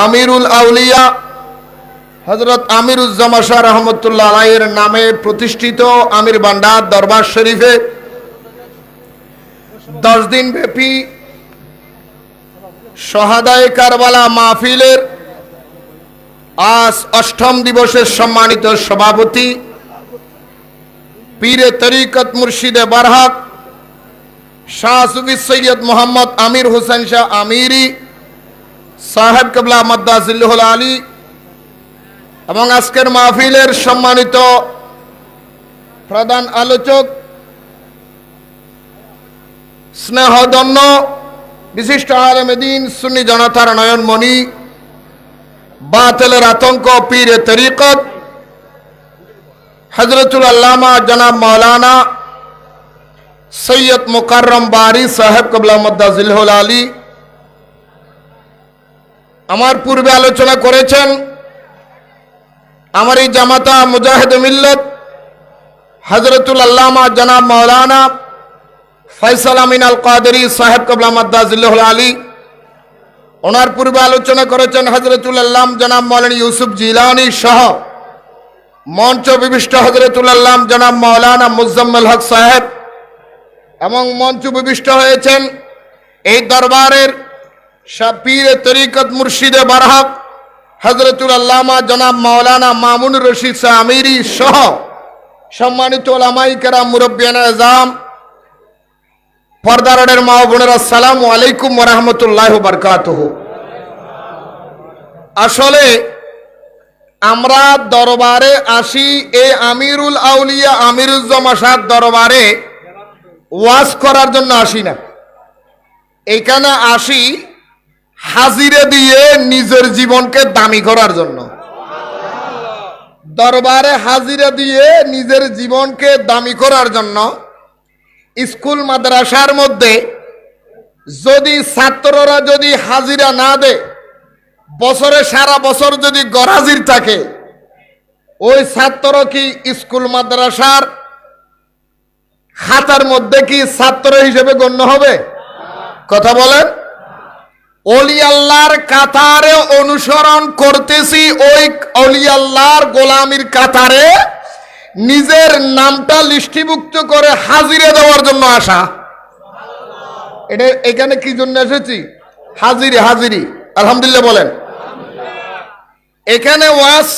আমিরুল আউলিয়া হযরত আমিরুজ্জামান শাহ রহমতুল্লাহ আলাইহির নামে প্রতিষ্ঠিত আমির ভান্ডার দরবার শরীফে 10 দিন ব্যাপী শাহাদায়ে কারবালা মাহফিলের আজ 8ম দিবসের সম্মানিত সভাপতি পীরে তরিকত মুর্শিদে বারহাক শাহ সুফি সৈয়দ মোহাম্মদ আমির হোসেন শাহ আমিরি সাহেব কিবলা মাদ্দাজিল্লাহুল আলী এবং আজকের মাহফিলের সম্মানিত প্রধান আলোচক স্নেহধন্য বিশিষ্ট আলেমে দ্বীন সুন্নি জনতার নয়নমণি বাতিলের আতঙ্ক পীরে তরিকত হযরতুল আল্লামা জনাব মাওলানা সৈয়দ মুকাররম বারি সাহেব কিবলা মাদ্দাজিল্লাহুল আলী আমার পূর্বে আলোচনা করেছেন আমার এই জামাতা মুজাহিদ মিল্লাত হযরতুল আল্লামা জনাব মাওলানা ফয়সাল আমিন আল কাদেরী সাহেব কিবলা মাদ্দাজিল্লাহুল আলী। ওনার পূর্বে আলোচনা করেছেন হযরতুল আল্লাম জনাব মাওলানা ইউসুফ জিলানী সহ মঞ্চ বিশিষ্ট হযরতুল আল্লাম জনাব মাওলানা মুজাম্মেল হক সাহেব এবং মঞ্চ বিশিষ্ট হয়েছেন এই দরবারের পীর তরিকত মুর্শিদে বারহাক হযরতুল আল্লামা জনাব মাওলানা মামুনুর রশিদ শাহ আমিরি সহ সম্মানিত উলামায়ে কেরাম মুরব্বিয়ানে আযম পর্দারের মা ও বোনেরা আসসালামু আলাইকুম ওয়া রাহমাতুল্লাহি ওয়া বারাকাতুহু। আসলে আমরা দরবারে আসি এই আমিরুল আউলিয়া আমিরুজ্জামান শাহ দরবারে ওয়াজ করার জন্য আসি না, এখানে আসি হাজিরে দিয়ে নিজের জীবনকে দামি করার জন্য। দরবারে হাজিরা দিয়ে নিজের জীবনকে দামি করার জন্য স্কুল মাদ্রাসার মধ্যে যদি ছাত্ররা যদি হাজিরা না দেয়, বছরে সারা বছর যদি গরহাজির থাকে, ওই ছাত্র কি স্কুল মাদ্রাসার খাতার মধ্যে কি ছাত্র হিসেবে গণ্য হবে? কথা বলেন। ওলি আল্লাহর কাতারে অনুসরণ করতেছি, ওই ওলি আল্লাহর গোলামির কাতারে নিজের নামটা লিস্টিভুক্ত করে হাজিরে দেওয়ার জন্য আসা। এটা এখানে কি জন্য এসেছি? হাজিরি হাজিরি আলহামদুলিল্লাহ বলেন। এখানে ওয়াজ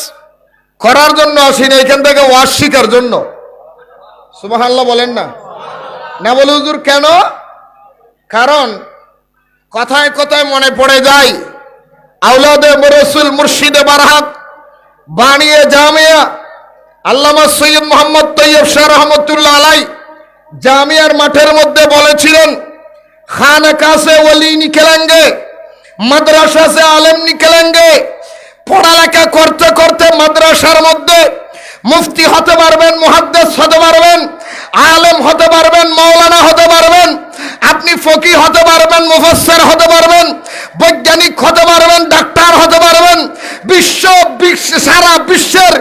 করার জন্য আসি না, এখান থেকে ওয়াজ শিখার জন্য। সুবহানাল্লাহ বলেন না? না বলে হুজুর কেন? কারণ কথায় কথায় মনে পড়ে যায় আওলাদে রাসূল মুর্শিদে বারহাক বানিয়ে জামিয়া আল্লামা সৈয়দ মোহাম্মদ তৈয়ব শাহ রহমতুল্লাহ আলাই জামিয়ার মাঠের মধ্যে বলেছিলেন, খানকা সে ওলি নিকলেঙ্গে, মাদ্রাসা সে আলেম নিকলেঙ্গে। পড়ালেখা করতে করতে মাদ্রাসার মধ্যে মুফতি হতে পারবেন, মুহাদ্দিস হতে পারবেন, আলেম হতে পারবেন, মাওলানা হতে পারবেন, আপনি ফকিহ হতে পারবেন, মুফাসসির হতে পারবেন, বৈজ্ঞানিক হতে পারবেন, ডাক্তার হতে পারবেন, সারা বিশ্বের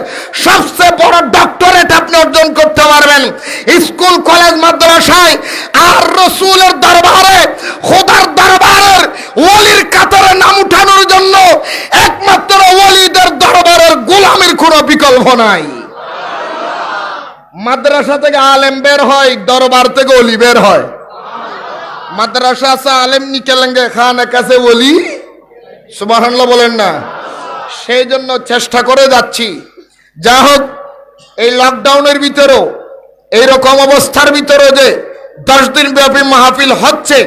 সবচেয়ে বড় ডক্টরেট আপনি অর্জন করতে পারবেন স্কুল কলেজ মাদ্রাসায়। আর রাসূলের দরবারে, খোদার দরবারের ওলির কাতারে নাম উঠানোর জন্য একমাত্র ওলিদের দরবারের গোলামির কোনো বিকল্প নাই। মাদ্রাসা থেকে আলেম বের হয়, দরবার থেকে ওলি বের হয়। মাদ্রাসা সে আলেম নিকলেঙ্গে, খানকা সে ওলি। সুবহানাল্লাহ বলেন না? সেই জন্য চেষ্টা করে যাচ্ছি। যা হোক, এই লকডাউনের ভিতরেও এইরকম অবস্থার ভিতরে যে 10 দিন ব্যাপী মাহফিল হচ্ছে,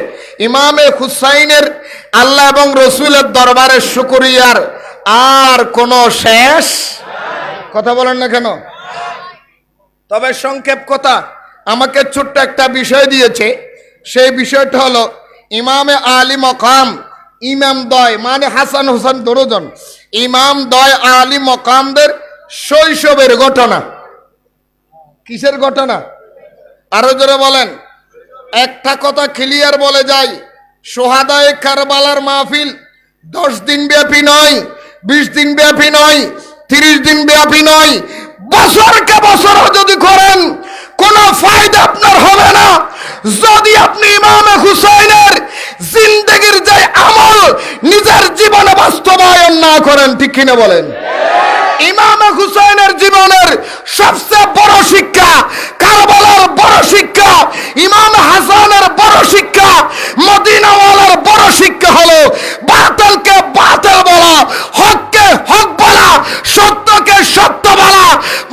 ইমামে হুসাইনের আল্লাহ এবং রসুলের দরবারে শুকরিয়ার আর কোনো শেষ। কথা বলেন না কেন? তবে সংক্ষেপ কথা, আমাকে ছোট্ট একটা বিষয় দিয়েছে। সেই বিষয়টা হলো ইমামে আলী মকাম, ইমাম দয় মানে হাসান হোসেন দরুজন, ইমাম দয় আলী মকামদের শৈশবের ঘটনা। কিসের ঘটনা? আরো জোরে বলেন। একটা কথা ক্লিয়ার বলে যাই, সোহাদায়ে কারবালার মাহফিল 10 দিন ব্যাপী নয়, 20 দিন ব্যাপী নয়, 30 দিন ব্যাপী নয়, বছরকে বছরও যদি করেন কোনো ফায়দা আপনার হবে না যদি আপনি ইমামে হুসাইনের জিন্দেগীর যে আমল নিজের জীবনে বাস্তবায়ন না করেন, ঠিক কিনা বলেন? ইমাম হুসাইনের জীবনের সবচেয়ে বড় শিক্ষা, কারবালার বড় শিক্ষা, ইমাম হাসানের বড় শিক্ষা, মদিনাওয়ালার বড় শিক্ষা হলো বাতিলকে বাতিল বলা, হককে হক বলা, সত্যকে সত্য বলা,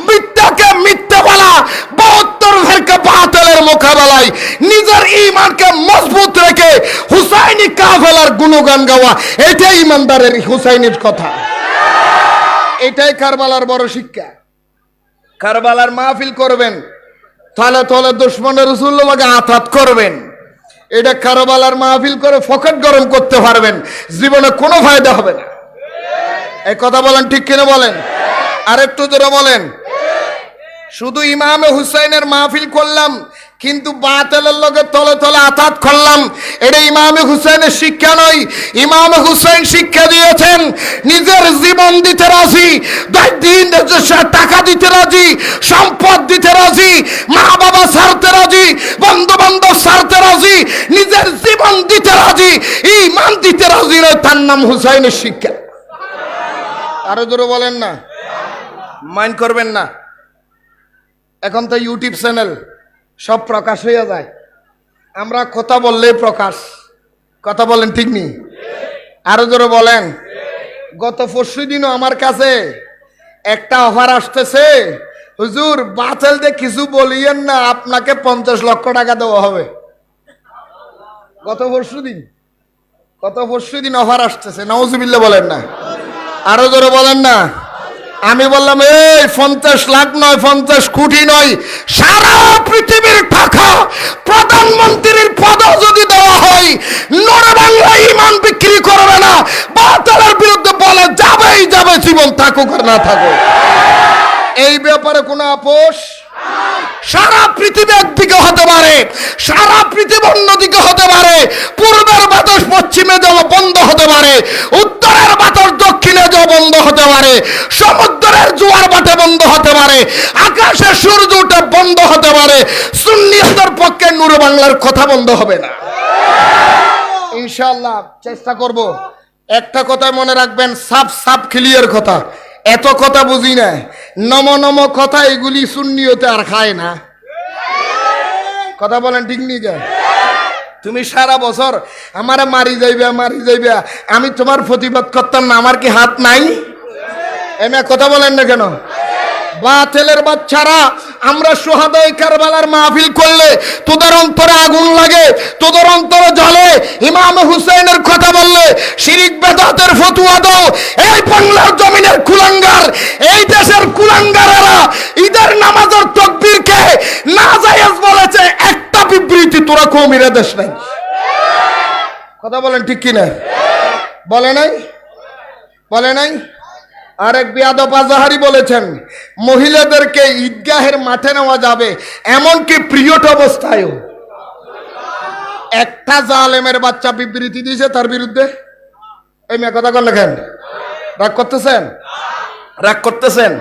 মিথ্যাকে মিথ্যা বলা, 72 ফেরকা বাতিলের মোকাবেলায় নিজের ঈমানকে মজবুত রেখে হুসাইনি কাফেলার গুণগান গাওয়া, এটাই ইমানদারের হুসাইনের কথা। এটাই কারবালার বড় শিক্ষা। কারবালার মাহফিল করবেন, তলে তলে দুশমনের রাসূলুল্লাহকে আঘাত করবেন, এটা কারবালার মাহফিল করে পকেট গরম করতে পারবেন, জীবনে কোনো ফায়দা হবে না। এই কথা বলেন, ঠিক কিনা বলেন? আরেকটু জোরে বলেন। শুধু ইমামে হুসাইনের মাহফিল করলাম কিন্তু বাতিলের লগে তলে তলে আঘাত করলাম, এটা ইমামে হুসাইনের শিক্ষা নয়। ইমামে হুসাইন শিক্ষা দিয়েছেন নিজের জীবন দিতে রাজি, টাকা দিতে রাজি, সম্পদ দিতে রাজি, মা বাবা ছাড়তে রাজি, বন্ধু বান্ধব ছাড়তে রাজি, নিজের জীবন দিতে রাজি, ঈমান দিতে রাজি নয়, তার নাম হুসাইনের শিক্ষা। আরো জোরে বলেন না, মাইন্ড করবেন না। এখন তো ইউটিউব চ্যানেল সব প্রকাশ হয়ে যায়, আমরা কথা বললেই প্রকাশ। কথা বলেন, ঠিক নেই? আরো জোরে বলেন। গত পরশু দিনও আমার কাছে একটা অফার আসতেছে, হুজুর বাতিল দিয়ে কিছু বলিয়েন না, আপনাকে 50 লক্ষ টাকা দেওয়া হবে। গত পরশু দিন অফার আসতেছে, নাউজুবিল্লাহ বলেন না, আরো জোরে বলেন না। আমি বললাম এই 50 লাখ নয়, 50 কোটি নয়, সারা পৃথিবীর টাকা প্রধানমন্ত্রীর পদ যদি দেওয়া হয়, নড়ে বাংলা ঈমান বিক্রি করবে না, বাতিলের বিরুদ্ধে বলে যাবেই যাবে, জীবন থাকুক আর না থাকুক। এই ব্যাপারে কোনো আপোষ। সারা পৃথিবী একদিকে হতে পারে, সারা পৃথিবী অন্যদিকে হতে পারে, পূর্বের বাতাস পশ্চিমে যাওয়া বন্ধ হতে পারে, উত্তরের বাতাস দক্ষিণে যাওয়া বন্ধ হতে পারে, সমুদ্রের জোয়ার ভাটা বন্ধ হতে পারে, আকাশে সূর্য ওঠা বন্ধ হতে পারে, সুন্নিয়তের পক্ষে নূরে বাংলার কথা বন্ধ হবে না। ইনশাআল্লাহ চেষ্টা করব। একটা কথা মনে রাখবেন, সাফ সাফ ক্লিয়ার কথা, এত কথা বুঝি না, নম নম কথা এগুলি সুন্নিয়তে আর খায় না। কথা বলেন, ঠিক নিয়ে যায়। তুমি সারা বছর আমারে মারি যাইবে, আমি তোমার প্রতিবাদ করতাম না, আমার কি হাত নাই? এমনি কথা বলেন না কেন? বাতিলের বাচ্চারা, আমরা সুহাদায়ে কারবালার মাহফিল করলে তোদের অন্তরে আগুন লাগে, তোদের অন্তরে জ্বলে। ইমাম হুসাইনের কথা বললে শিরিক বেদাতের ফতোয়া দাও। এই বাংলার জমিনের কুলাঙ্গার, এই দেশের কুলাঙ্গারেরা ঈদের নামাজের তাকবীরকে নাজায়েজ বলেছে, একটা বিবৃতি তোরা কওমিরা দেশ নাই। কথা বলেন, ঠিক কিনা? বলে নাই? আরেক বিয়াদব আজাহারি বলেছেন মহিলাদেরকে ঈদগাহের মাঠে নেওয়া যাবে, এমনকি পিরিয়ড অবস্থায়ও। একটা জালেমের বাচ্চা বিবৃতি দিয়েছে তার বিরুদ্ধে। এই মেয়ে কথা বলেন কেন? রাগ করতেছেন?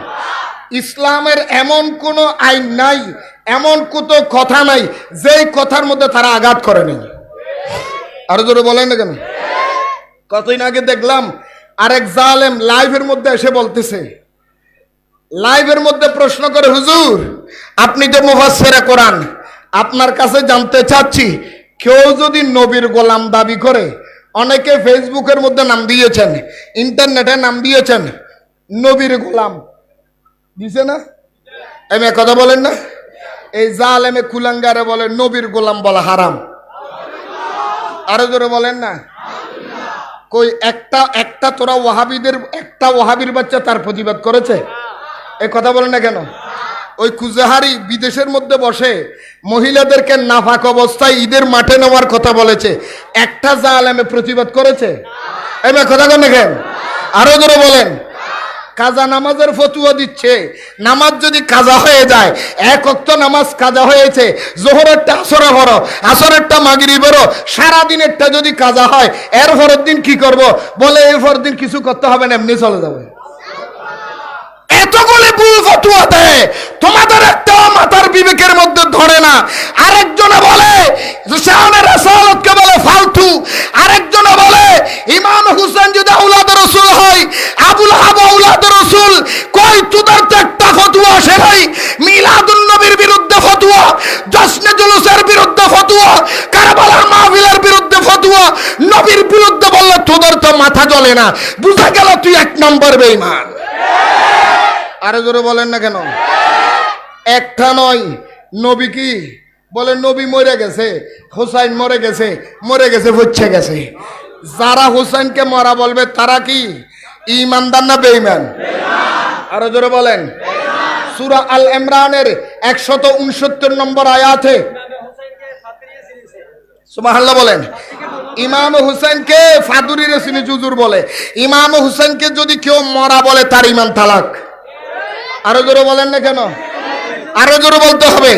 ইসলামের এমন কোন আইন নাই, এমন কোন কথা নাই যেই কথার মধ্যে তারা আঘাত করে নাই। আরো জোরে বলেন না কেন? কতদিন আগে দেখলাম আরেক জালেম লাইভের মধ্যে এসে বলতেছে, লাইভের মধ্যে প্রশ্ন করে, হুজুর আপনি তো মুফাসসিরে কোরআন, আপনার কাছে জানতে চাচ্ছি, কেউ যদি নবীর গোলাম দাবি করে, অনেকে ফেসবুকের মধ্যে নাম দিয়েছেন, ইন্টারনেটে নাম দিয়েছেন নবীর গোলাম, দিছে না? এমনি কথা বলেন না? এই জালেমে কুলাঙ্গারে বলে নবীর গোলাম বলা হারাম। আরো জোরে বলেন না? কই একটা তোরা ওয়াহাবিদের, একটা ওয়াহাবির বাচ্চা তার প্রতিবাদ করেছে? এই কথা বলেন না কেন? ওই কুজাহারি বিদেশের মধ্যে বসে মহিলাদেরকে নাফাক অবস্থায় ঈদের মাঠে নেওয়ার কথা বলেছে, একটা জালেমে প্রতিবাদ করেছে? এমনি কথা বলেন না কেন? আরো জোরে বলেন। কাজা নামাজের ফতুয়া দিচ্ছে, নামাজ যদি কাজা হয়ে যায়, এক ওয়াক্ত নামাজ কাজা হয়েছে, জোহরেরটা আসরে পড়ো, আসরেরটা মাগরিবেরও, সারাদিনেরটা যদি কাজা হয়, এর পরের দিন কি করব? বলে এর পরের দিন কিছু করতে হবে না, এমনি চলে যাবে। এতগুলি ভুল ফতুয়া দেয়, তোমাদের একটা মাথার বিবেকের মধ্যে ধরে না। আরেকজনে বলে শানে রাসালাতকে বলে ফালতু, আরেকজনে বলে ইমাম হুসেন যদি আওলাদ রাসূল হয় আবুল আহাব আওলাদ রাসূল, কই তোদের তো একটা ফতোয়া আসে নাই? মিলাদুন নবীর বিরুদ্ধে ফতোয়া, জশ্নে জুলুসের বিরুদ্ধে ফতোয়া, কারবালার মাহফিলের বিরুদ্ধে ফতোয়া, নবীর বিরুদ্ধে বললে তোদের তো মাথা জ্বলে না। বুঝা গেল তুই এক নম্বর বেঈমান। আরে জোরে বলেন না কেন? একটা নয়, নবী কি বলে? নবী মরে গেছে, হুসাইন মরে গেছে, মরে গেছে পচে গেছে। যারা হুসাইনকে মরা বলবে তারা কি ঈমানদার না বেঈমান? আরো জোরে বলেন। সূরা আল ইমরানের 169 নম্বর আয়াতে সুবহানাল্লাহ বলেন, ইমাম হুসাইনকে ফাদুরি রসিনী জুজুর বলে। ইমাম হুসাইনকে যদি কেউ মরা বলে তার ঈমান তালাক। আরো জোরে বলেন না কেন? আরো জোরে বলতে হবে।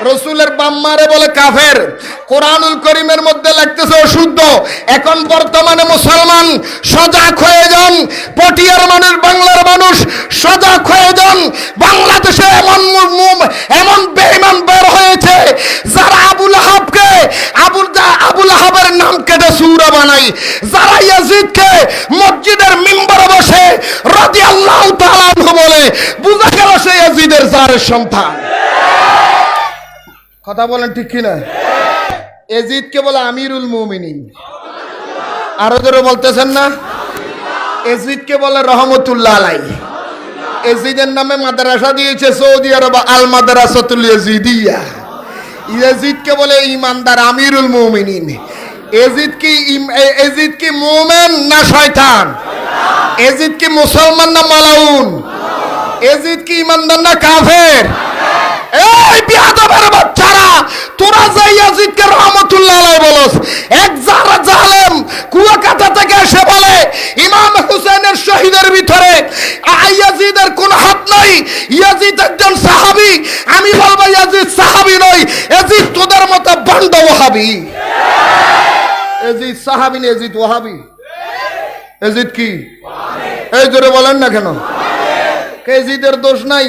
রসুলের বাম্মারে বলে কাফের। কোরআনুল করিমের মধ্যে লাগতেছে অশুদ্ধ। এখন বর্তমানে মুসলমান সজাগ হয়ে যান, পটিয়ার মানুষ, বাংলার মানুষ সজাগ হয়ে যান। বাংলাদেশে এমন বেঈমান বের হয়েছে যারা আবুল আহাবের নাম কেটে সূরা বানাই, যারা ইয়াজিদকে মসজিদের মিম্বরে বসে রাদিয়াল্লাহু তাআলা আনহু বলে। বুঝা গেল সে ইয়াজিদের জারের সন্তান। কথা বলেন ঠিক কিনা? ইয়াজিদকে বলে আমিরুল মুমিনিন। আরো জোরে বলতেছেন না? ইয়াজিদকে বলে রহমতুল্লাহ আলাইহি। ইয়াজিদের নামে মাদ্রাসা দিয়েছে সৌদি আরব, আল মাদ্রাসাতুল ইয়াজিদিয়া। ইয়াজিদকে বলে ঈমানদার, আমিরুল মুমিনিন। ইয়াজিদ কি মুমিন না শয়তান? ইয়াজিদ কি মুসলমান না মালাউন? ইয়াজিদ কি ঈমানদার না কাফের? এই বিয়াদবের বাচ্চারা, তোরা যে ইয়াজিদকে রহমতুল্লাহ আলাইহি বলস, এক যারা জালেম কুয়াকাটা থেকে এসে বলে ইমাম হুসাইনের শহীদের ভিতরে ইয়াজিদের কোনো হাত নাই, ইয়াজিদ একজন সাহাবী। আমি বলবো ইয়াজিদ সাহাবী নয়, ইয়াজিদ তোদের মতো বান্ড ওয়াহাবী। ইয়াজিদ সাহাবী না, ইয়াজিদ ওয়াহাবী। ইয়াজিদ কি? এই জোরে বলেন না কেন? ইয়াজিদের দোষ নাই।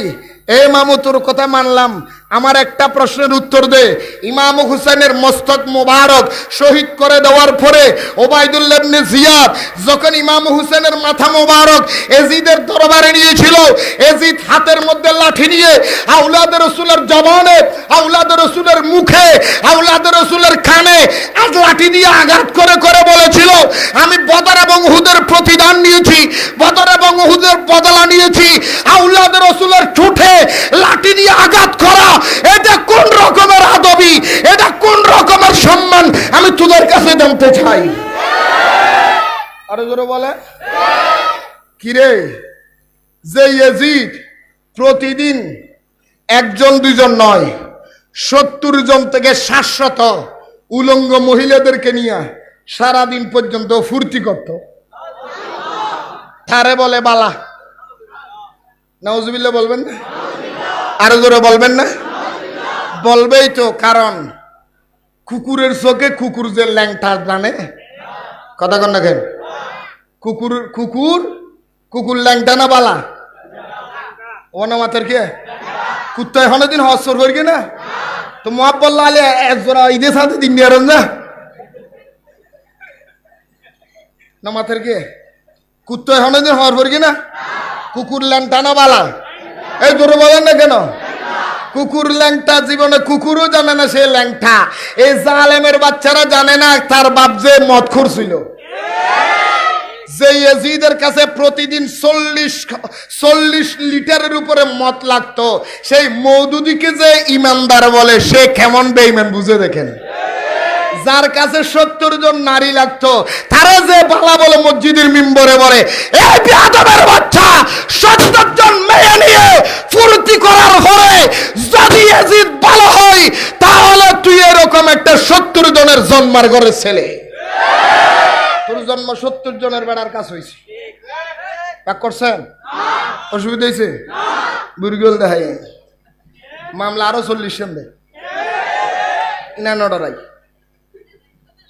এ মামু তোর কথা মানলাম, আমার একটা প্রশ্নের উত্তর দে। ইমাম হুসাইনের মস্তক মোবারক শহীদ করে দেওয়ার পরে ওবাইদুল্লাহ ইবনে জিয়াদ যখন ইমাম হুসাইনের মাথা মোবারক ইয়াজিদের দরবারে নিয়েছিল, ইয়াজিদ হাতের মধ্যে লাঠি নিয়ে আওলাদ রাসূলের জবানে, আওলাদ রাসূলের মুখে, আওলাদ রাসূলের কানে আজ লাঠি দিয়ে আঘাত করে করে বলেছিল, আমি বদর এবং উহুদের প্রতিদান নিয়েছি, বদর এবং উহুদের বদলা নিয়েছি। আওলাদ রাসূলের ঠোঁটে লাঠি দিয়ে আঘাত করা, এটা কোন রকমের আদবি, এটা কোন রকমের সম্মান, আমি তোদের কাছে জানতে চাই। আরো জোরে বলে। কিরে, যে ইয়াজিদ প্রতিদিন একজন দুইজন নয় 70 জন থেকে 700 উলঙ্গ মহিলাদেরকে নিয়ে সারাদিন পর্যন্ত ফুর্তি করত, তারে বলে বালা। নাউজুবিল্লাহ বলবেন না? আরো জোরে বলবেন না? বলবেই তো, কারণ কুকুরের চোখে কুকুর যে ল্যাংটা জানে। কথা কন না কেন? কুকুর কুকুর কুকুর ল্যাংটা না বালা? ও না মাথার কে কুত্তা এখন দিন হসর করি না তো মহাব্বল্লা আলে একজোড়া ঈদের সাথে দিন দিয়ে না না মাথার কে কুত্তা এখন দিন হওয়ার পর কি না কুকুর ল্যাংটা না বালা? এই জোরে বলেন না কেন? কুকুর ল্যাংটা, জীবনে কুকুরও জানে না সে ল্যাংটা। এই জালেমের বাচ্চারা জানে না তার বাপ যে মদখোর ছিল, যে ইয়াজিদের কাছে প্রতিদিন 40 লিটারের উপরে মদ লাগতো। সেই মওদুদিকে যে ইমানদার বলে, সে কেমন বেঈমান বুঝে দেখেন। যার কাছে 70 জন নারী লাগতো, তারা যে বালা বলে মসজিদের মিম্বরে বলে, এই বিয়াদবের বাচ্চা 70 জন মেয়ে নিয়ে ফুর্তি করার পরে যদি ইয়াজিদ ভালো হয়, তাহলে তুই এরকম একটা 70 জনের জন্মার ঘরের ছেলে। তোর জন্ম 70 জনের বেড়ার কাজ হয়েছে, পাক করছেন? অসুবিধা হয়েছে? বুড়িগোল দেখাই মামলা আরো 40 জন দে না নডরাই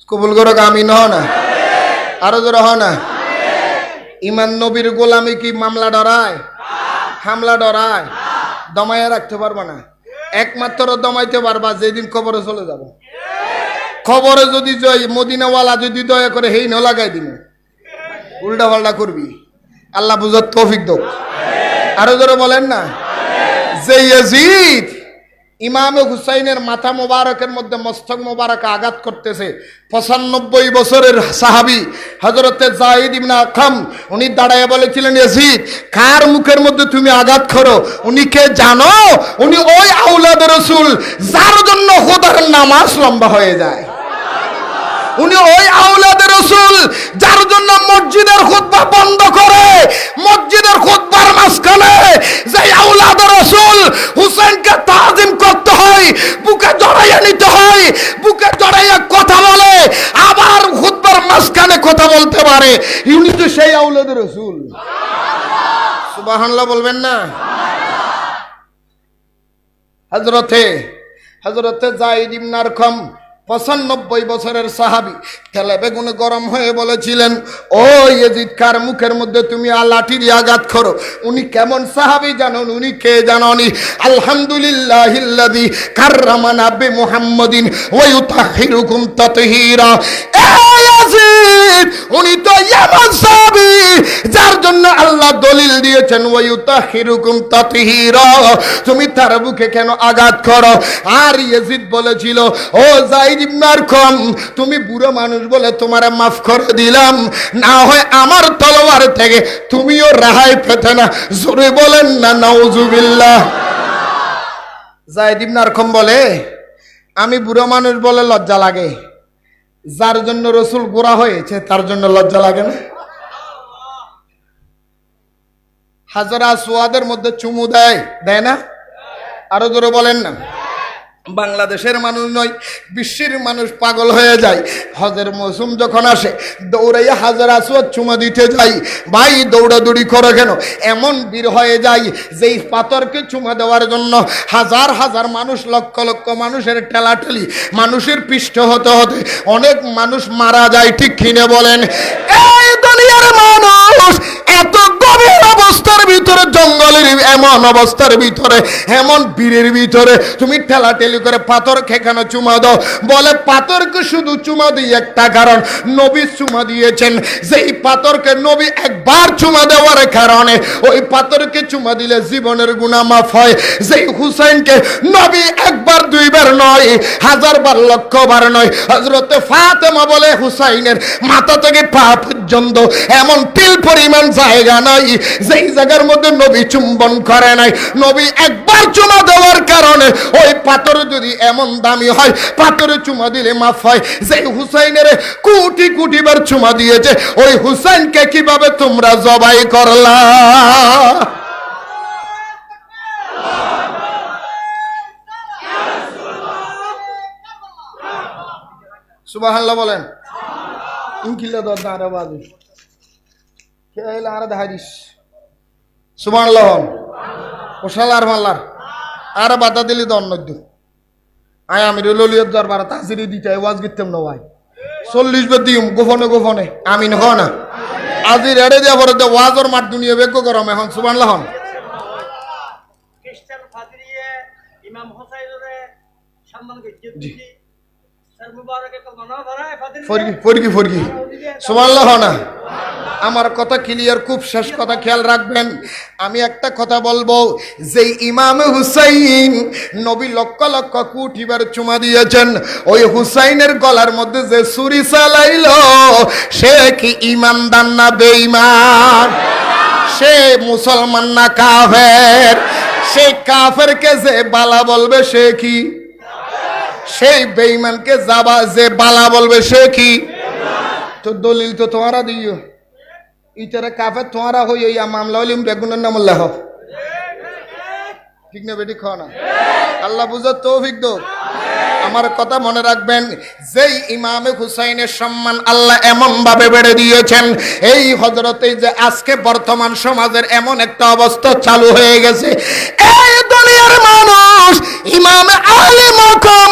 কবুল করো, আমি নহ না আরো জোর হ না। ইমান নবীর গোলামি কি মামলা ডরায়, হামলা ডরায়? দমাইয়া রাখতে পারবা না। একমাত্র দমাইতে পারবা যেদিন কবরে চলে যাব। খবরে যদি জয় মদিনাওয়ালা যদি দয়া করে হেই ন লাগাই দিন, উল্টা পাল্টা করবি, আল্লাহ বুঝার তৌফিক দাও। আরো জোরে বলেন না। যে ইয়াজিদ ইমামে হুসাইনের মাথা মোবারকের মধ্যে মস্তক মোবারক আঘাত করতেছে, 95 বছরের সাহাবী হযরতে যায়েদ ইবনে আরকাম উনি দাঁড়ায় বলেছিলেন, ইয়াজিদ কার মুখের মধ্যে তুমি আঘাত করো? উনি কে জানো? উনি ওই আওলাদ রাসূল যার জন্য খোদার নামাজ লম্বা হয়ে যায়। উনি ওই আওলাদ রাসূল যার জন্য মসজিদের খুতবা বন্ধ করে মসজিদের খুতবার মাঝখানে যে আওলাদ রাসূল হুসাইনকে তাজিম করতে হয়, বুকে জড়াইয়া নিতে হয়, বুকে জড়াইয়া কথা বলে, আবার খুতবার মাঝখানে কথা বলতে পারে, উনি তো সেই আওলাদ রাসূল। সুবহানাল্লাহ বলবেন না। হযরতে যায়েদ ইবনে আরকাম 95 বছরের সাহাবী তেলে বেগুনে গরম হয়ে বলেছিলেন, ও ইয়াজিদ কার মুখের মধ্যে তুমি লাঠি দিয়ে আঘাত করো? উনি কেমন সাহাবী জানেন? উনি কে জানেন? আলহামদুলিল্লাহিল্লাযী কাররামানা বিমুহাম্মাদিন ওয়া ইউতাহিরুকুম তাতহীরা। ইয়াজিদ উনি তো এমন সাহাবী যার জন্য আল্লাহ দলিল দিয়েছেন ওয়া ইউতাহিরুকুম তাতহীরা, তুমি তার বুকে কেন আঘাত করো? আর ইয়াজিদ বলেছিল, ও যায়েদ ইবনে আরকাম তুমি বুড়ো মানুষ বলে তোমারে মাফ করে দিলাম, না হয় আমার তলোয়ার থেকে তুমিও রেহাই পেতে না। জোরে বলেন না নাউজুবিল্লাহ। যায়েদ ইবনে আরকাম বলে, আমি বুড়ো মানুষ বলে লজ্জা লাগে, যার জন্য রাসূল গোরা হয়েছে তার জন্য লজ্জা লাগে না? হাজরা আসওয়াদের মধ্যে চুমু দেয় না? আরো জোরে বলেন না। বাংলাদেশের মানুষ নয়, বিশ্বের মানুষ পাগল হয়ে যায়। হজের মৌসুম যখন আসে দৌড়াইয়া হাজার আসওয়াদ চুমা দিতে যাই, ভাই দৌড়াদৌড়ি করে কেন? এমন ভিড় হয়ে যায় যেই পাথরকে চুমা দেওয়ার জন্য হাজার হাজার মানুষ, লক্ষ লক্ষ মানুষের ঠেলাঠেলি, মানুষের পৃষ্ঠ হতে হতে অনেক মানুষ মারা যায়। ঠিক কিনে বলেন? এই দুনিয়ার মানুষ এত গভীর অবস্থার ভিতরে, জঙ্গলের এমন অবস্থার ভিতরে, এমন ভিড়ের ভিতরে তুমি ঠেলাঠেলি করে পাথর খেখানো চুমা দাও। বলে পাথরকে শুধু চুমা দিই একটা কারণ, নবী চুমা দিয়েছেন। যেই পাথরকে নবী একবার চুমা দেওয়ার কারণে ওই পাথরকে চুমা দিলে জীবনের গুনাহ মাফ হয়। যেই হুসাইনকে নবী একবার দুইবার নয়, হাজারবার লক্ষবার নয়, হযরতে ফাতেমা বলে হুসাইনের মাথা থেকে পা পর্যন্ত এমন তিল পরিমাণ জায়গা নাই যেই জায়গার মধ্যে নবী চুম্বন করে নাই। নবী একবার চুমা দেওয়ার কারণে ওই পাথর যদি এমন দামি হয়, পাথরে চুমা দিলে মাফ হয়। যেই হুসাইনের কোটি কোটি বার চুমা দিয়েছে, ওই হুসাইনকে কিভাবে তোমরা জবাই করলা? সুবহানাল্লাহ বলেন। ইনকিলা দাঁড়া বাজে কে এলা আর দাহারিস। সুবহানাল্লাহ। ওশালার মাল্লার আর বাধা দিলি দন্নদ্য আয় আমি ললিয়ত দরবার তাজিরি দিতে ওয়াজ গিতম না ভাই 40 বার দিম গোপনে গোপনে আমিন হ না আজি রেডে দিয়া পরে দে ওয়াজর মাঠ দুনিয়া বেগ গরম এখন। সুবহানাল্লাহ। খ্রিস্টান ফাদরিয়ে ইমাম হোসাইনরে সম্মান গজ্জে দিছি সর মুবারকে কলমা ধরায় ফাদরি ফরগি সুবহানাল্লাহ না। আমার কথা ক্লিয়ার, খুব শেষ কথা খেয়াল রাখবেন। আমি একটা কথা বলবো, যে ইমাম হুসাইন নবী লক্ষ লক্ষ কোটি বার চুমা দিয়েছেন, ওই হুসাইনের গলার মধ্যে যে ছুরি চালাইল সে কি ইমানদার না বেঈমান? সে মুসলমান না কাফের? সে কাফেরকে যে বালা বলবে সে কি? সেই বেঈমানকে যাবা যে বালা বলবে সে কি? তো দলিল তো তোমারা দিও, ইতারা কাফের তোমারা হই ইয়া মামলা হলিম বেগুনের নাম লেহ। ঠিক না বেটি? খাও না। আল্লাহ বুঝার তৌফিক দাও। আমার কথা মনে রাখবেন, যেই ইমামে হুসাইনের সম্মান আল্লাহ এমন ভাবে বেড়ে দিয়েছেন, এই হযরতে যে আজকে বর্তমান সমাজের এমন একটা অবস্থা চালু হয়ে গেছে, এই দুনিয়ার মানুষ মানুষ ইমামে আলী মাকাম,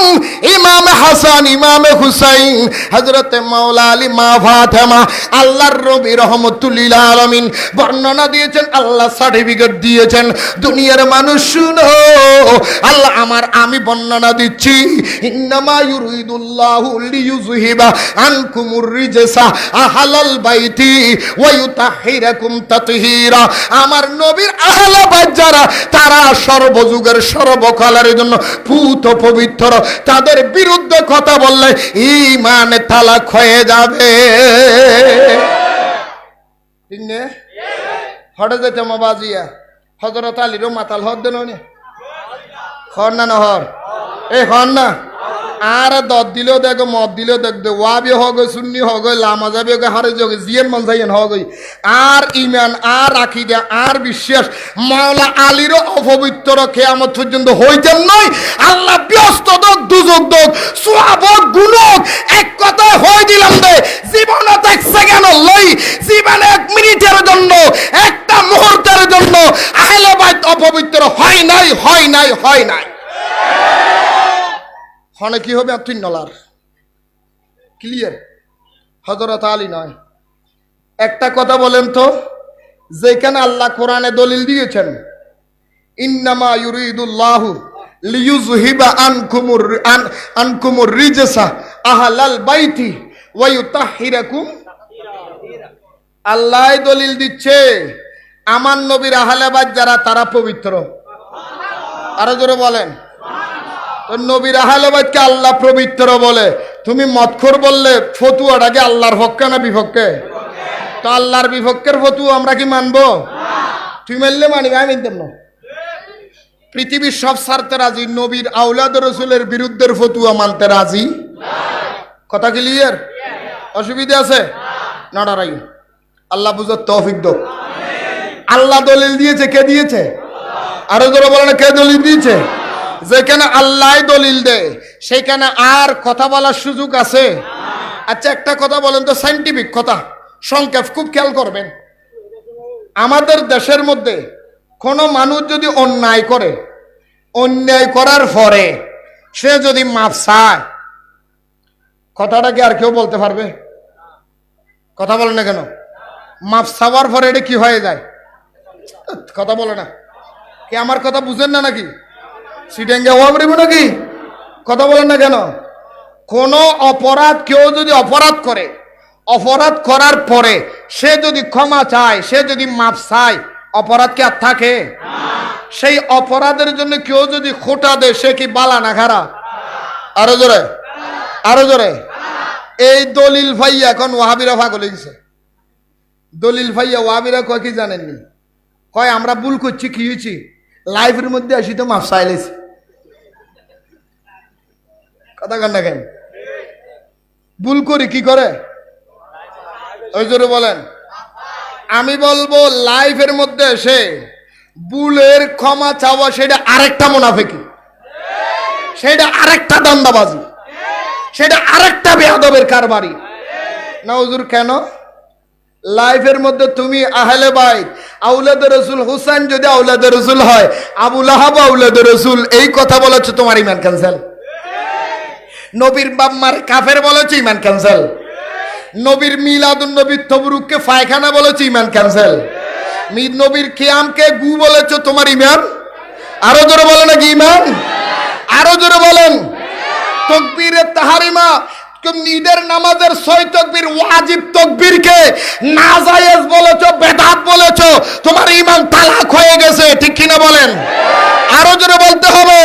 ইমামে হাসান, ইমামে হুসাইন, হযরতে মাওলা আলী, মা ফাতেমা, আল্লাহর নবী রহমাতুল্লিল আলামিন বর্ণনা দিয়েছেন, আল্লাহ সার্টিফিকেট দিয়েছেন। দুনিয়ার মানুষ শুনো, আল্লাহ আমি বর্ণনা দিচ্ছি। ইন্নামা ইউরিদুল্লাহু লিইয়ুযহিবা আনকুমুর রিজসা আহলাল বাইতি ওয়া ইউতাহহিরাকুম তাতহীরা। আমার নবীর আহলে বাইত যারা, তারা সর্বযুগের সর্বকালের জন্য পুত পবিত্র। তাদের বিরুদ্ধে কথা বললে ঈমান তালাক হয়ে যাবে। ঠিক না? হড়ে যেতে মাবাজিয়া হযরত আলীরও মাতাল হদ দেন হর না নহর এই হর না। আর দদ দিলেও দেখো, মদ দিলেও দেখবে, ওয়াবি হগ সুন্নি হগ লামাজাবি হগ হারে যোগ জিয়েন মন যাইয়েন হগ। আর ইমান আর আকীদা আর বিশ্বাস মাওলা আলীরও অপবিত্র কিয়ামত পর্যন্ত হইতেন নয়। আল্লাহ ব্যস্ত দোক, দুজক দোক, সওয়াব গুণক, এক কথায় হই দিলাম দে জীবনত এক সেকেন্ড লই, জীবনে এক মিনিটের জন্য, একটা মুহূর্তের জন্য আহলে বাইত অপবিত্র হয় নাই, হয় নাই, হয় নাই। হনে কি হবে? আপনি নলার ক্লিয়ার। হযরত আলী নয়। একটা কথা বলেন তো, যেখানে আল্লাহ কোরআনে দলিল দিয়েছেন ইন্নামা ইউরিদুল্লাহু লিইয়ুযহিবা আনকুমুর রিজসা আহলাল বাইতি ওয়া ইউতাহহিরাকুম, আল্লাহ দলিল দিচ্ছে আমার নবীর আহলে বাইত যারা, তারা পবিত্র। আরো জোরে বলেন। নবীর আহলে বাইতকে আল্লাহ পবিত্র বলে। তুমি মদখোর বললে ফতুয়াটাকে আল্লাহর পক্ষে না বিপক্ষে? তো আল্লাহর বিপক্ষের ফতুয়া আমরা কি মানবো? তুই মানলে মানিব, আমি মানতাম না। পৃথিবীর সব ছাড়তে রাজি, নবীর আওলাদ রাসূলের বিরুদ্ধের ফতুয়া মানতে রাজি। কথা ক্লিয়ার? অসুবিধা আছে? নড়ারাই। আল্লাহ বুঝার তৌফিক দাও। আল্লাহ দলিল দিয়েছে। কে দিয়েছে? আরো জোরে বলেন, কে দলিল দিয়েছে? যেখানে আল্লাহ দলিল দেয় সেখানে আর কথা বলার সুযোগ আছে? আচ্ছা একটা কথা বলেন তো, সাইন্টিফিক কথা, সংক্ষেপ, খুব খেয়াল করবেন। আমাদের দেশের মধ্যে কোনো মানুষ যদি অন্যায় করে, অন্যায় করার পরে সে যদি মাফ চায়, কথাটা কি আর কেউ বলতে পারবে? কথা বলে না কেন? মাফ চাওয়ার পরে এটা কি হয়ে যায়? কথা বলে না কি? আমার কথা বুঝেন না নাকি? সিটেঙ্গে ওয়াবরিব নাকি? কথা বলেন না কেন? কোন অপরাধ কেউ যদি অপরাধ করে, অপরাধ করার পরে সে যদি ক্ষমা চায়, সে যদি মাফ চায়, অপরাধ কি আর থাকে? সেই অপরাধের জন্য কেউ যদি খোটা দেয়, সে কি বালা না খারাপ? আরো জোরে, আরো জোরে। এই দলিল ভাইয়া এখন ওয়াহাবিরা পাগল হয়ে গেছে। দলিল ভাইয়া ওয়াহাবিরা কয় কি জানেননি? কয় আমরা ভুল করছি, কি হয়েছি, লাইফের মধ্যে আসি তো মাফ চাইলেছি। কথা কান না কেন? ভুল করি কি করে? ওই জোরে বলেন। আমি বলবো লাইফের মধ্যে এসে ভুলের ক্ষমা চাওয়া সেটা আরেকটা মুনাফিকি, সেটা আরেকটা দান্দাবাজি, সেটা আরেকটা বেয়াদবের কারবারি। না হুজুর কেন? লাইফের মধ্যে তুমি আহলে বাইত, আওলাদ রাসূল, হুসাইন যদি আওলাদ রাসূল হয়, আবু লাহাব আওলাদ রাসূল, এই কথা বলেছো, তোমার ঈমান ক্যান্সেল। নবীর বাপ মারে কাফের বলেছো, ঈমান ক্যান্সেল। নবীর মিলাদুন নবীর তবরুককে পায়খানা বলেছো, ঈমান ক্যান্সেল। নবীর কিয়ামকে গু বলেছো, তোমার ঈমান। আরো জোরে বলেন নাকি ঈমান? আরো জোরে বলেন। তাকবীরে তাহরিমা, ঈদের নামাজের 6 তাকবীর ওয়াজিব তাকবীরকে নাজায়েজ বলেছো, বেদাত বলেছো, তোমার ঈমান তালাক হয়ে গেছে। ঠিক কিনা বলেন? আরো জোরে বলতে হবে।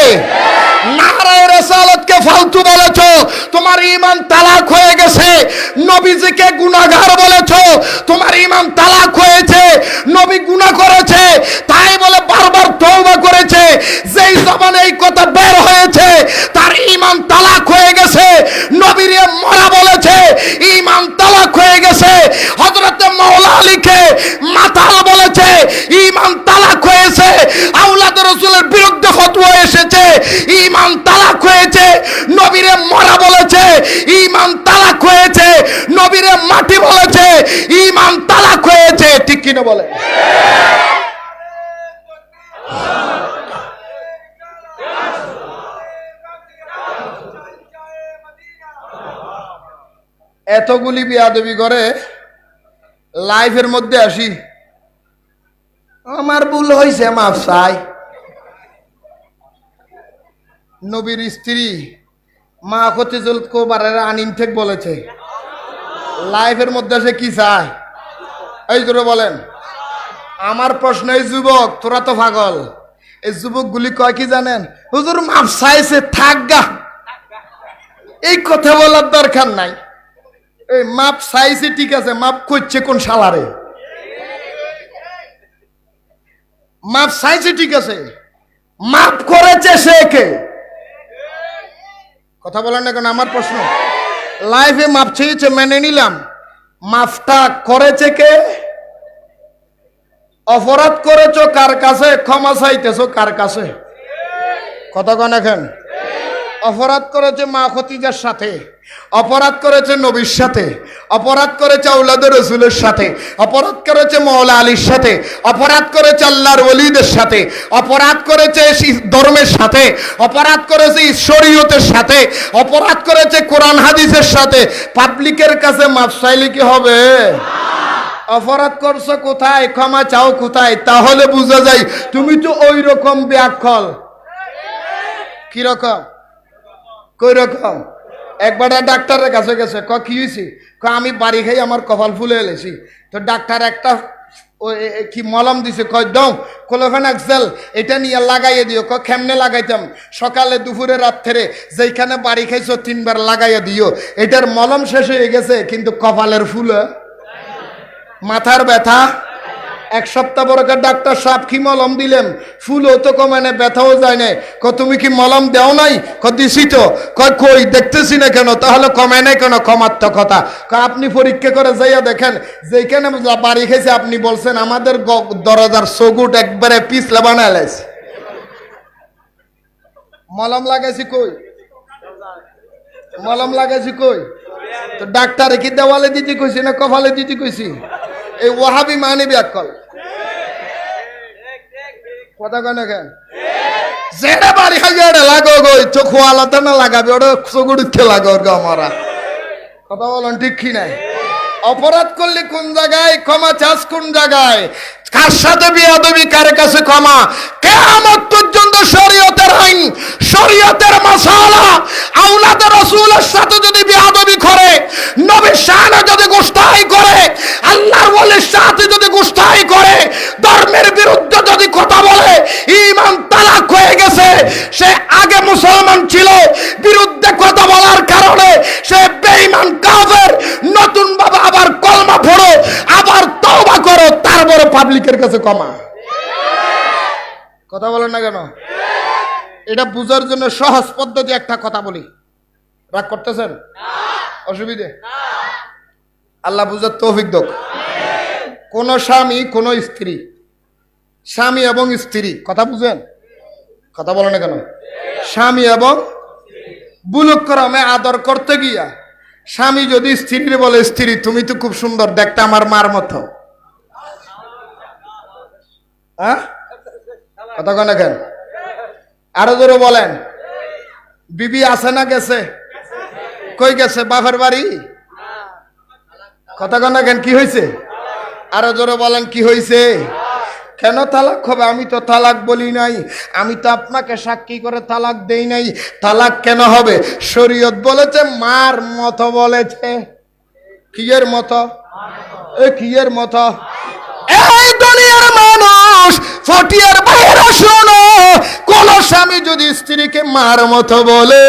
নারায়ে রিসালাতকে ফালতু বলেছো, তোমার ঈমান তালাক হয়ে গেছে। নবীজিকে গুনাহগার বলেছো, তোমার ঈমান তালাক হয়েছে। নবী গুনাহ করেছে, তাই বলে বারবার তওবা করেছে, যেই জবানে এই কথা বের হয়েছে তার ঈমান তালাক হয়ে গেছে। নবীরে মরা বলেছে, ঈমান তালাক হয়ে গেছে। হযরত মাওলা আলীকে মাতাল বলেছে, ঈমান তালাক হয়েছে। আওলাদ রাসূলের বিরুদ্ধে ফতোয়া এসেছে, ঈমান তালাক হয়েছে। নবীরে মরা বলেছে, ঈমান তালাক হয়েছে। নবীরে মাটি বলেছে, ঈমান তালাক হয়েছে। ঠিক কিনা বলে? এতগুলি বিয়াদবি করে লাইফের মধ্যে আসি, আমার ভুল হয়েছে মাফ চাই। নবীর স্ত্রী মা খতিজুল কুবরার আনইনটেক বলেছে, লাইফের মধ্যে সে কি চায়? এই জোরে বলেন। আমার প্রশ্ন, এই যুবক তোরা তো পাগল, এই যুবকগুলি কয় কি জানেন? হুজুর মাফ চাইছে থাক গা, এই কথা বলার দরকার নাই। এই মাপ চাইছে ঠিক আছে, মাপ করছে কোন শালারে? মাপ চাইছে ঠিক আছে, মাপ করেছে সে কে? কথা বলেন না কেন? আমার প্রশ্ন, লাইফে মাপ চেয়েছে মেনে নিলাম, মাফটা করেছে কে? অপরাধ করেছো কার কাছে, ক্ষমা চাইতেছো কার কাছে? কথা কন এখন। অপরাধ করেছে মা খতিজার সাথে, অপরাধ করেছে নবীর সাথে, অপরাধ করেছে আওলাদে রসুলের সাথে, অপরাধ করেছে মওলা আলীর সাথে, অপরাধ করেছে আল্লাহর ওলিদের সাথে, অপরাধ করেছে ধর্মের সাথে, অপরাধ করেছে শরীয়তের সাথে, অপরাধ করেছে কোরআন হাদিসের সাথে। পাবলিকের কাছে মাফ চাইলে কি হবে? অপরাধ করছো কোথায়, ক্ষমা চাও কোথায়? তাহলে বুঝা যায় তুমি তো ওই রকম ব্যাকল। কি রকম? কই রকম? একবার ডাক্তারের কাছে গেছে, কি হয়েছে? আমি বাড়ি খাই আমার কপাল ফুলে এলেছি। তো ডাক্তার একটা কি মলম দিছে, কয় দাও ক্লোফেনাক্সেল, এটা নিয়ে লাগাইয়ে দিও। কেমনে লাগাইতাম? সকালে দুপুরে রাত্রে যেখানে বাড়ি খাইছো 3 বার লাগাইয়া দিও। এটার মলম শেষ হয়ে গেছে, কিন্তু কপালের ফুলে মাথার ব্যথা 1 সপ্তাহ বড়কার ডাক্তার সাহেব কি মলম দিলেন? ফুলও তো কমে না, ব্যথাও যায় না। তুমি কি মলম দেও নাই? দিছি তো। কই দেখতেছি না কেন? তাহলে কমে নাই কেন? কমার তো কথা। আপনি পরীক্ষা করে যাইয়া দেখেন, যেখানে বাড়ি খেয়েছে আপনি বলছেন আমাদের দরজার চৌগুট একবারে পিছলে বানাইলাইছে। মলম লাগাইছি কই? মলম লাগাইছি কই? তো ডাক্তারে কি দেওয়ালে দিতে কইছি না কপালে দিতে কইছি? এই ওয়াহাবি মানে ব্যাকল। কথা কয় না কেন? যেটা বাড়ি খাই এটা লাগো গই, চোখ আলাদা না লাগাবে, ওটা চোখে লাগো আমারা। কথা বলেন ঠিক কি নাই? অপরাধ করলে কোন জায়গায় ক্ষমা চাস, কোন জায়গায় কার সাথে বিয়াদবি, কার কাছে ক্ষমা? কিয়ামত পর্যন্ত শরীয়তের আইন, শরীয়তের মাসালা, আওলাদে রাসূলের সাথে যদি বিয়াদবি করে, নবীর শানে যদি গুস্তাখি করে, আল্লাহর ওলির সাথে যদি গুস্তাখি করে, ধর্মের বিরুদ্ধে যদি কথা বলে, ঈমান তালাক হয়ে গেছে। সে আগে মুসলমান ছিল, বিরুদ্ধে কথা বলার কারণে সে বেঈমান কাফের। নতুন ভাবে আবার কলমা পড়ো, আবার তওবা করো, তারপরে পাবলিকের কাছে ক্ষমা। কথা বলেন না কেন? এটা বুঝার জন্য সহজ পদ্ধতি একটা কথা বলি। রাগ করতেছেন? অসুবিধে? আল্লাহ বুঝার তৌফিক দাও। কোন স্বামী, কোন স্ত্রী, স্বামী এবং স্ত্রী, কথা বুঝেন? কথা বলেন না কেন? স্বামী এবং বুলুক ক্রমে আদর করতে গিয়া স্বামী যদি স্ত্রীর বলে, স্ত্রী তুমি তো খুব সুন্দর দেখতে, আমার মার মতো। হ্যাঁ, কথা কয় না কেন? আরো জোরে বলেন। বিবি আছে না গেছে? কই গেছে? বাপের বাড়ি। কথা কয় না কেন? কি হয়েছে? আরো জোরে বলেন, কি হয়েছে? কেন তালাক হবে? আমি তো তালাক বলি নাই, আমি তো আপনাকে সাক্ষী করে তালাক দেই নাই। তালাক কেন হবে? শরীয়ত বলেছে মার মতো বলেছে। কিয়ের মতো? কিয়ের মতো? এই দুনিয়ার মানুষ ফটিয়ার বাইরে শোনো, কোন স্বামী যদি স্ত্রীকে মার মতো বলে,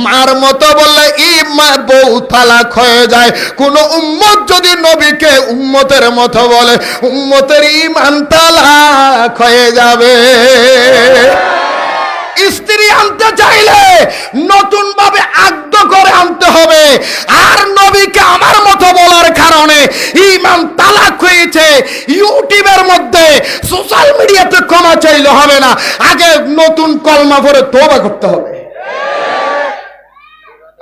মার মতো বললে ইমার বউ তালাক হয়ে যায়। কোন উম্মত যদি নবীকে উম্মতের মতো বলে, উম্মতের ঈমান তালাক হয়ে যাবে। স্ত্রী আনতে চাইলে নতুন ভাবে আদ্য করে আনতে হবে। আর নবীকে আমার মতো বলার কারণে ঈমান তালাক হয়েছে। ইউটিউবের মধ্যে, সোশ্যাল মিডিয়াতে ক্ষমা চাইলে হবে না, আগে নতুন কলমা পড়ে তওবা করতে হবে।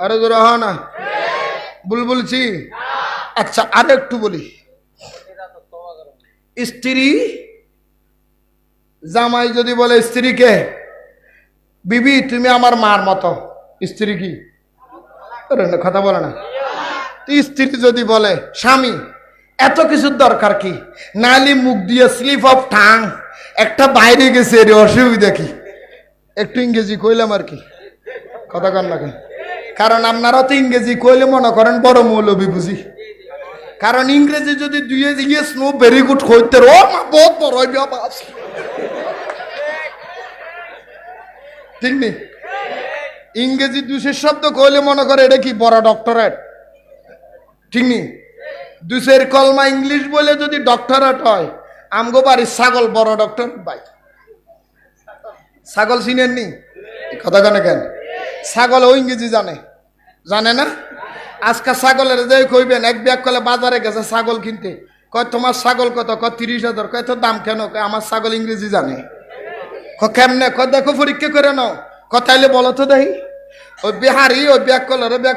আরে জোরে হয় না? বলছি। আচ্ছা আর একটু বলি। স্ত্রী, জামাই যদি বলে স্ত্রীকে, বিবি তুমি আমার মার মতো, স্ত্রী কি কথা বলে না? স্ত্রী যদি বলে স্বামী এত কিছুর দরকার কি, নালি মুখ দিয়ে স্লিপ অফ টাং একটা বাইরে গেছে এর অসুবিধা কি, একটু ইংরেজি কইলাম আর কি, কথা কন লাগে। কারণ আপনারা তো ইংরেজি কইলে মনে করেন বড় মৌলবী বুঝি, কারণ ইংরেজি যদি দুই ইয়েস নো ভেরি গুড হইতে ও মা বহুত বড় হইবে বাস, ঠিক নেই? ইংরেজি দুশের শব্দ কইলে মনে করে এটা কি বড় ডক্টরেট, ঠিক নেই? দুশের কলমা ইংলিশ বলে যদি ডক্টরেট হয়, আমগো বাড়ির ছাগল বড় ডক্টর ভাই। ছাগল চিনেন নি? কথা কেন কেন ছাগল ও ইংরেজি জানে, জানে না? আজকে ছাগলের যে কইবেন এক ব্যাগ কলে বাজারে গেছে ছাগল কিনতে, কয় তোমার ছাগল কত? কয় 30,000। কয় তো দাম কেন? কয় আমার ছাগল ইংরেজি জানে। কেমনে? কয় দেখো পরীক্ষা করে নাও। কথাইলে বলো তো দেখি। ওই বিহারি ওই ব্যাগ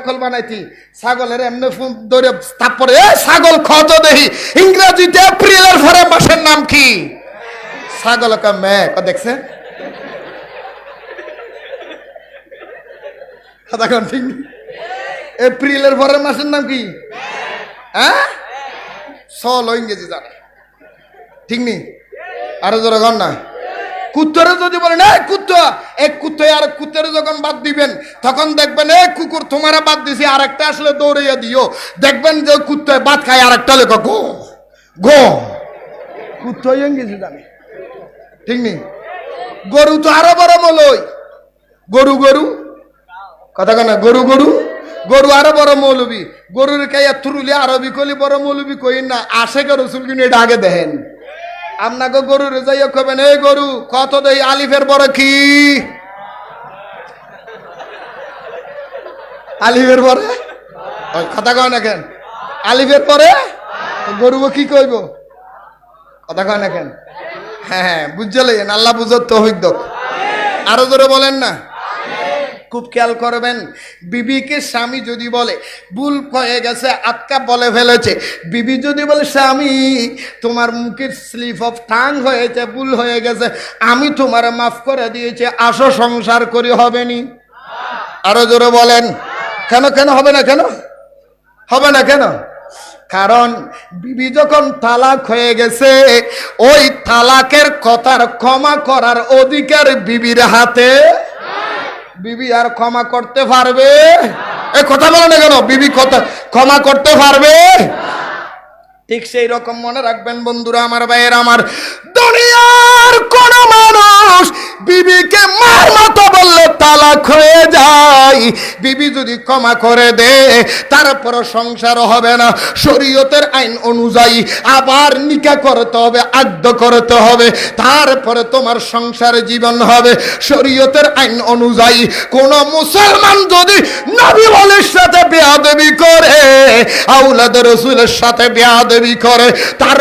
কল বানাইতি ছাগলের এমনি ফোন ধরে তারপরে ছাগল খত দেখি ইংরেজিতে এপ্রিলের পরে মাসের নাম কি? ছাগল মে দেখছে ঠিক এপ্রিলের পরের মাসের নাম কি? হ্যাঁ চলো ইংরেজি জানে, ঠিক নি? আরো জোরে গণ না। কুত্তরে যদি বলেন এই কুত্তা, এক কুত্তা আর কুত্তরে যখন বাদ দিবেন তখন দেখবেন এই কুকুর তোমারা বাদ দিছি আর একটা আসলে দৌড়াইয়া দিও, দেখবেন যে কুত্তায় বাদ খায় আর একটা লেখা গো গো, কুত্তা ইংরেজি জানে, ঠিক নি? গরু তো আরো বড় মৌলই, গরু গরু কথা কেনা গরু গরু গরু আরো বড় মৌলবী, গরুর কাইয়া থুরুলি আরবি কলি বড় মৌলবী কই না, আশেখ রসুল কিন্তু এটা আগে দেখেন। আপনাকে গরুর যাইয়া কবেন এই গরু কত দেই? আলিফের বড় কি? আলিফের পরে কথা কয় না কেন? আলিফের পরে গরু কি কইব? কথা কয় না কেন? হ্যাঁ হ্যাঁ বুঝলেন, আল্লাহ বুঝত তৌফিক দাও। আরো জোরে বলেন না। খুব খেয়াল করবেন, বিবিকে স্বামী যদি বলে ভুল হয়ে গেছে আটকা বলে ফেলেছে, বিবি যদি বলে স্বামী তোমার মুখের স্লিপ অফ টাং হয়েছে, ভুল হয়ে গেছে, আমি তোমার মাফ করে দিয়েছি, আসো সংসার করি, হবে নি? আরো জোরে বলেন। কেন কেন হবে না? কেন হবে না? কেন? কারণ বিবি যখন তালাক হয়ে গেছে, ওই তালাকের কথার ক্ষমা করার অধিকার বিবির হাতে। বিবি আর ক্ষমা করতে পারবে? এই কথা বলে না কেন? বিবি কথা ক্ষমা করতে পারবে? ঠিক সেই রকম মনে রাখবেন বন্ধুরা আমার, ভাইয়ের আমার, দুনিয়ার কোন মানুষ বিবিকে মার মতো বললে তালাক হয়ে যায়। বিবি যদি ক্ষমা করে দে তারপর সংসার হবে না, শরীয়তের আইন অনুযায়ী আবার নিকাহ করতে হবে, আদ্য করতে হবে, তারপরে তোমার সংসার জীবন হবে শরীয়তের আইন অনুযায়ী। কোন মুসলমান যদি নবী ওলির সাথে বেয়াদবি করে, আওলাদ রাসূলের সাথে বেয়াদবি করে, তার